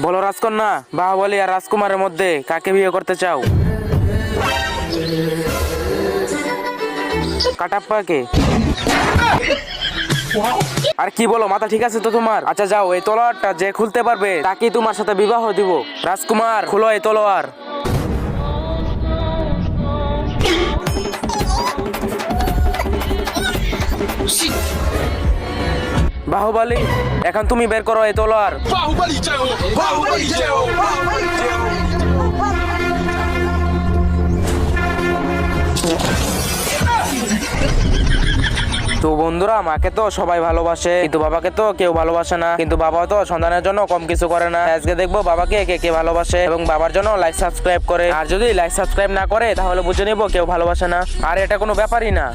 বলো রাজকন্যা, বাহুবলী আর রাজকুমারের মধ্যে কাকে বিয়ে করতে চাও? কাটাপ্পাকে। আর কি বলো, মাথা ঠিক আছে তো তোমার? আচ্ছা যাও, এই তলোয়ারটা যে খুলতে পারবে তাকেই তোমার সাথে বিবাহ দিব। রাজকুমার, খুলো এই তলোয়ার। বাহুবলী, এখন তুমি বের করো এই তলোয়ার। बाहुबली जय हो, बाहुबली जय हो, बाहुबली जय हो। তো বন্ধুরা, মাকে তো সবাই ভালোবাসে কিন্তু বাবাকে তো কেউ ভালোবাসে না। কিন্তু বাবা তো সন্তানের জন্য কম কিছু করে না। আজকে দেখবো বাবাকে কে কে ভালোবাসে এবং বাবার জন্য লাইক সাবস্ক্রাইব করে। আর যদি লাইক সাবস্ক্রাইব না করে তাহলে বুঝে নিব কেউ ভালোবাসে না। আর এটা কোনো ব্যাপারই না।